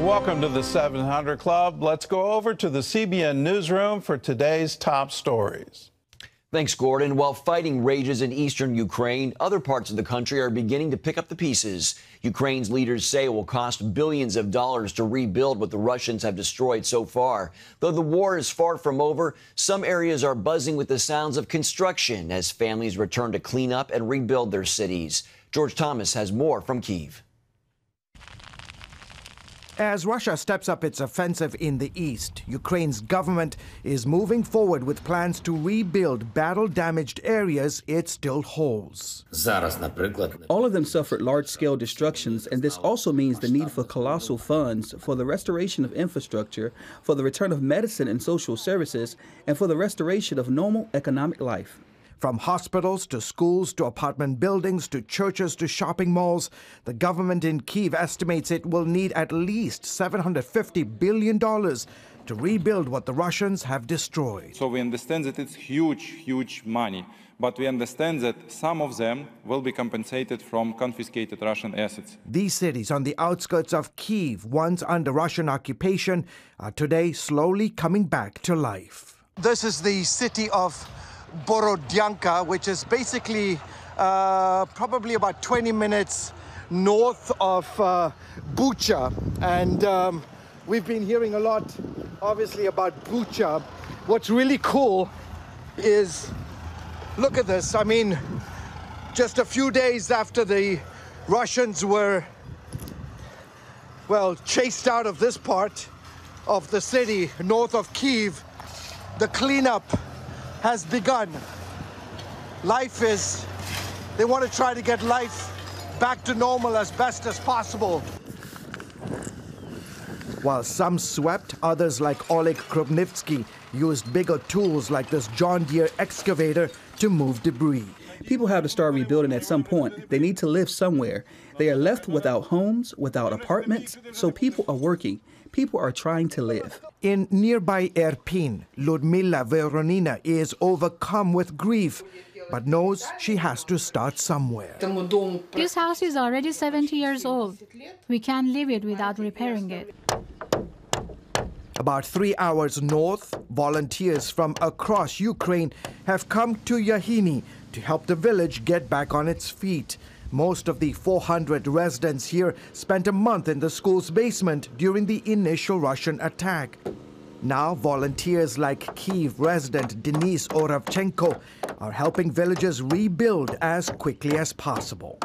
Welcome to the 700 Club. Let's go over to the CBN newsroom for today's top stories. Thanks, Gordon. While fighting rages in eastern Ukraine, other parts of the country are beginning to pick up the pieces. Ukraine's leaders say it will cost billions of dollars to rebuild what the Russians have destroyed so far. Though the war is far from over, some areas are buzzing with the sounds of construction as families return to clean up and rebuild their cities. George Thomas has more from Kyiv. As Russia steps up its offensive in the east, Ukraine's government is moving forward with plans to rebuild battle-damaged areas it still holds. All of them suffered large-scale destructions, and this also means the need for colossal funds for the restoration of infrastructure, for the return of medicine and social services, and for the restoration of normal economic life. From hospitals to schools to apartment buildings to churches to shopping malls, the government in Kyiv estimates it will need at least $750 billion to rebuild what the Russians have destroyed. So we understand that it's huge money, but we understand that some of them will be compensated from confiscated Russian assets. These cities on the outskirts of Kyiv, once under Russian occupation, are today slowly coming back to life. This is the city of Borodyanka, which is basically probably about 20 minutes north of Bucha. And we've been hearing a lot, obviously, about Bucha. What's really cool is, look at this. I mean, just a few days after the Russians were, well, chased out of this part of the city, north of Kyiv, the cleanup has begun. They want to try to get life back to normal as best as possible. While some swept, others like Oleg Kropnivsky used bigger tools like this John Deere excavator to move debris. People have to start rebuilding at some point. They need to live somewhere. They are left without homes, without apartments, so people are working. People are trying to live. In nearby Irpin, Ludmila Voronina is overcome with grief, but knows she has to start somewhere. This house is already 70 years old. We can't leave it without repairing it. About 3 hours north, volunteers from across Ukraine have come to Yahini to help the village get back on its feet. Most of the 400 residents here spent a month in the school's basement during the initial Russian attack. Now, volunteers like Kyiv resident Denis Oravchenko are helping villagers rebuild as quickly as possible.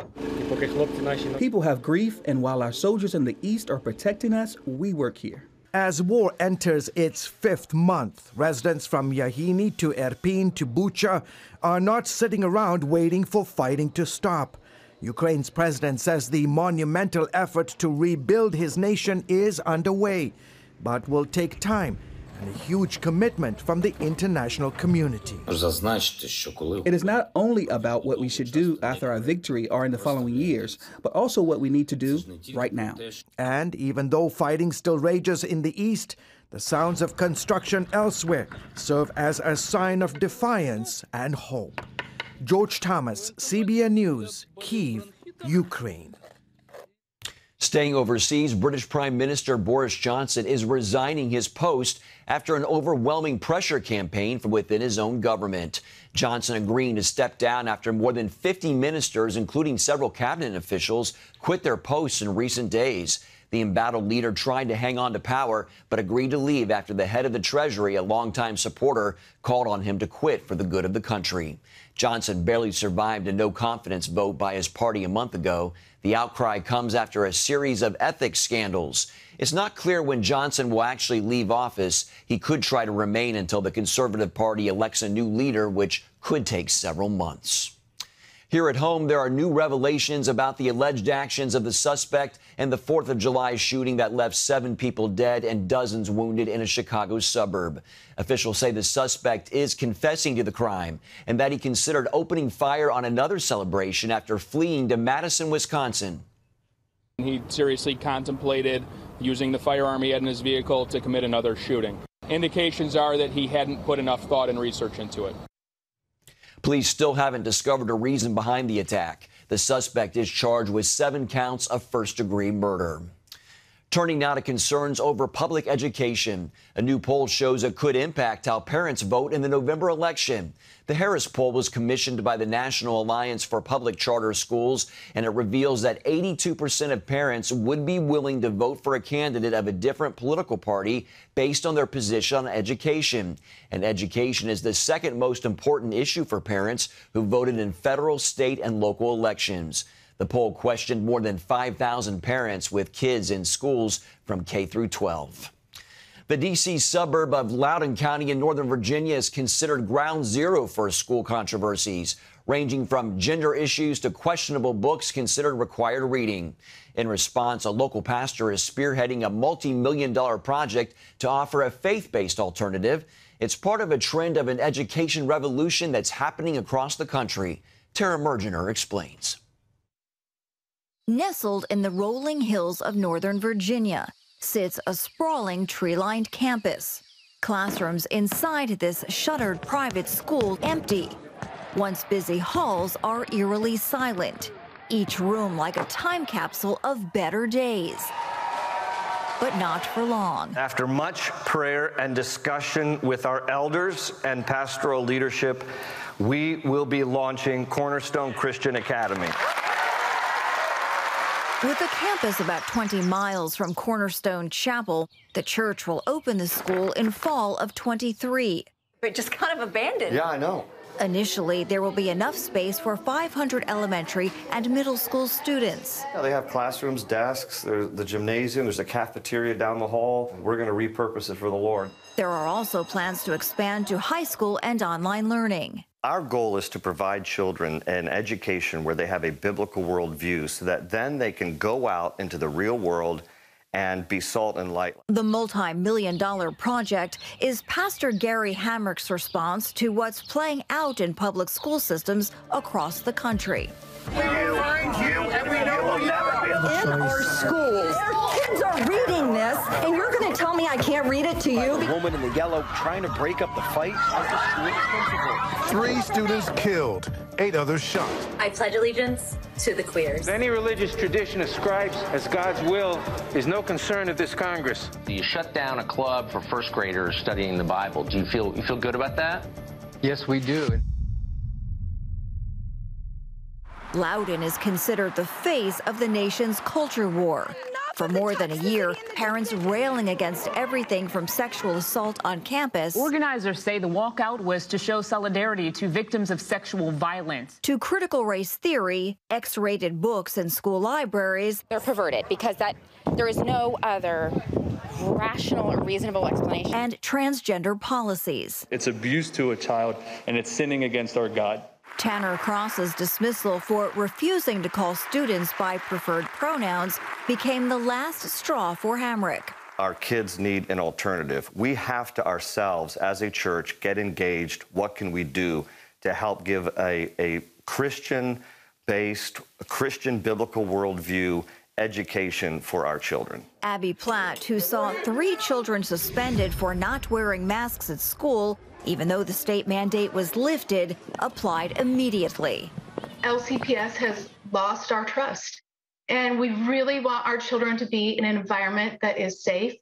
People have grief, and while our soldiers in the east are protecting us, we work here. As war enters its 5th month, residents from Yahini to Irpin to Bucha are not sitting around waiting for fighting to stop. Ukraine's president says the monumental effort to rebuild his nation is underway, but will take time and a huge commitment from the international community. It is not only about what we should do after our victory or in the following years, but also what we need to do right now. And even though fighting still rages in the east, the sounds of construction elsewhere serve as a sign of defiance and hope. George Thomas, CBN News, Kyiv, Ukraine. Staying overseas, British Prime Minister Boris Johnson is resigning his post after an overwhelming pressure campaign from within his own government. Johnson agreeing to step down after more than 50 ministers, including several cabinet officials, quit their posts in recent days. The embattled leader tried to hang on to power, but agreed to leave after the head of the Treasury, a longtime supporter, called on him to quit for the good of the country. Johnson barely survived a no-confidence vote by his party a month ago. The outcry comes after a series of ethics scandals. It's not clear when Johnson will actually leave office. He could try to remain until the Conservative Party elects a new leader, which could take several months. Here at home, there are new revelations about the alleged actions of the suspect in the 4th of July shooting that left 7 people dead and dozens wounded in a Chicago suburb. Officials say the suspect is confessing to the crime and that he considered opening fire on another celebration after fleeing to Madison, Wisconsin. He seriously contemplated using the firearm he had in his vehicle to commit another shooting. Indications are that he hadn't put enough thought and research into it. Police still haven't discovered a reason behind the attack. The suspect is charged with 7 counts of first-degree murder. Turning now to concerns over public education. A new poll shows it could impact how parents vote in the November election. The Harris poll was commissioned by the National Alliance for Public Charter Schools, and it reveals that 82% of parents would be willing to vote for a candidate of a different political party based on their position on education. And education is the second most important issue for parents who voted in federal, state, and local elections. The poll questioned more than 5,000 parents with kids in schools from K through 12. The D.C. suburb of Loudoun County in Northern Virginia is considered ground zero for school controversies, ranging from gender issues to questionable books considered required reading. In response, a local pastor is spearheading a multi-million-dollar project to offer a faith-based alternative. It's part of a trend of an education revolution that's happening across the country. Tara Mergener explains. Nestled in the rolling hills of Northern Virginia sits a sprawling tree-lined campus. Classrooms inside this shuttered private school empty. Once busy halls are eerily silent, each room like a time capsule of better days. But not for long. After much prayer and discussion with our elders and pastoral leadership, we will be launching Cornerstone Christian Academy. With a campus about 20 miles from Cornerstone Chapel, the church will open the school in fall of 23. But just kind of abandoned. Yeah, I know. Initially, there will be enough space for 500 elementary and middle school students. Yeah, they have classrooms, desks, there's the gymnasium, there's a cafeteria down the hall. We're going to repurpose it for the Lord. There are also plans to expand to high school and online learning. Our goal is to provide children an education where they have a biblical worldview so that then they can go out into the real world and be salt and light. The multi-million-dollar project is Pastor Gary Hamrick's response to what's playing out in public school systems across the country. In our schools, kids are reading this, and you're going to tell me I can't read it to you? The woman in the yellow trying to break up the fight. 3 students killed, 8 others shot. I pledge allegiance to the queers. Any religious tradition ascribes as God's will is no concern of this Congress. You shut down a club for first graders studying the Bible. Do you feel good about that? Yes, we do. Loudoun is considered the face of the nation's culture war. For more than a year, parents railing against everything from sexual assault on campus. Organizers say the walkout was to show solidarity to victims of sexual violence. To critical race theory, X-rated books in school libraries. They're perverted because there is no other rational or reasonable explanation. And transgender policies. It's abuse to a child, and it's sinning against our God. Tanner Cross's dismissal for refusing to call students by preferred pronouns became the last straw for Hamrick. Our kids need an alternative. We have to ourselves, as a church, get engaged. What can we do to help give a Christian-based, Christian biblical worldview education for our children? Abby Platt, who saw 3 children suspended for not wearing masks at school, even though the state mandate was lifted, applied immediately. LCPS has lost our trust, and we really want our children to be in an environment that is safe,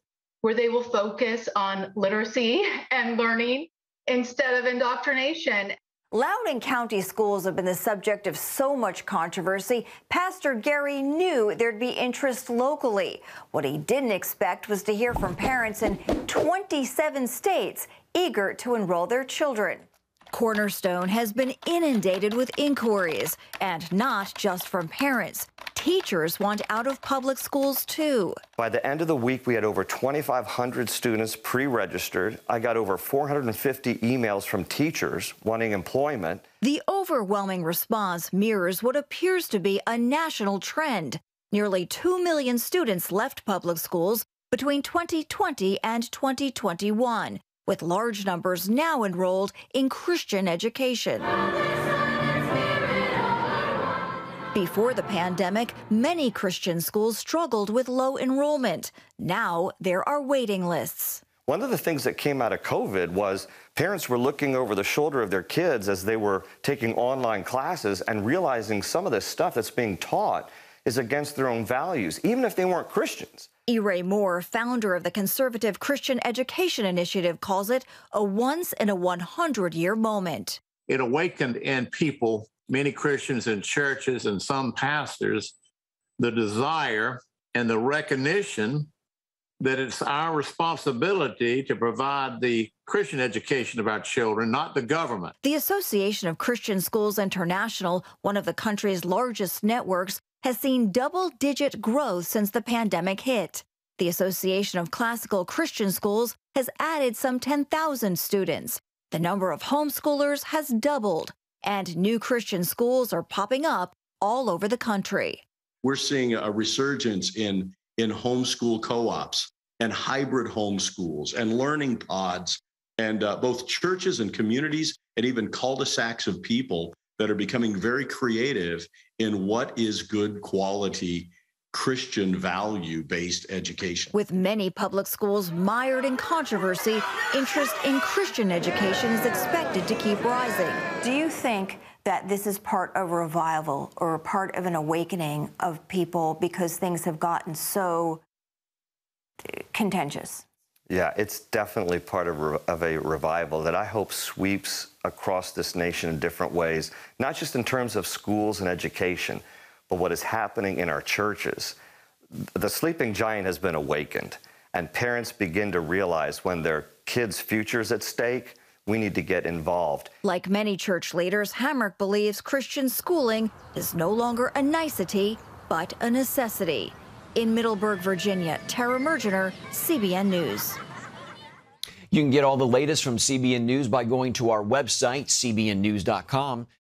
where they will focus on literacy and learning instead of indoctrination. Loudoun County schools have been the subject of so much controversy, Pastor Gary knew there'd be interest locally. What he didn't expect was to hear from parents in 27 states eager to enroll their children. Cornerstone has been inundated with inquiries, and not just from parents. Teachers want out of public schools, too. By the end of the week, we had over 2,500 students pre-registered. I got over 450 emails from teachers wanting employment. The overwhelming response mirrors what appears to be a national trend. Nearly 2 million students left public schools between 2020 and 2021. With large numbers now enrolled in Christian education. Before the pandemic, many Christian schools struggled with low enrollment. Now there are waiting lists. One of the things that came out of COVID was parents were looking over the shoulder of their kids as they were taking online classes and realizing some of this stuff that's being taught is against their own values, even if they weren't Christians. E. Ray Moore, founder of the conservative Christian Education Initiative, calls it a once-in-a-100-year moment. It awakened in people, many Christians in churches and some pastors, the desire and the recognition that it's our responsibility to provide the Christian education of our children, not the government. The Association of Christian Schools International, one of the country's largest networks, has seen double-digit growth since the pandemic hit. The Association of Classical Christian Schools has added some 10,000 students. The number of homeschoolers has doubled, and new Christian schools are popping up all over the country. We're seeing a resurgence in homeschool co-ops and hybrid homeschools and learning pods, and both churches and communities and even cul-de-sacs of people that are becoming very creative in what is good quality Christian value-based education. With many public schools mired in controversy, interest in Christian education is expected to keep rising. Do you think that this is part of a revival or part of an awakening of people because things have gotten so contentious? Yeah, it's definitely part of a revival that I hope sweeps across this nation in different ways, not just in terms of schools and education, but what is happening in our churches. The sleeping giant has been awakened, and parents begin to realize when their kids' future is at stake, we need to get involved. Like many church leaders, Hamrick believes Christian schooling is no longer a nicety, but a necessity. In Middleburg, Virginia, Tara Mergener, CBN News. You can get all the latest from CBN News by going to our website, cbnnews.com.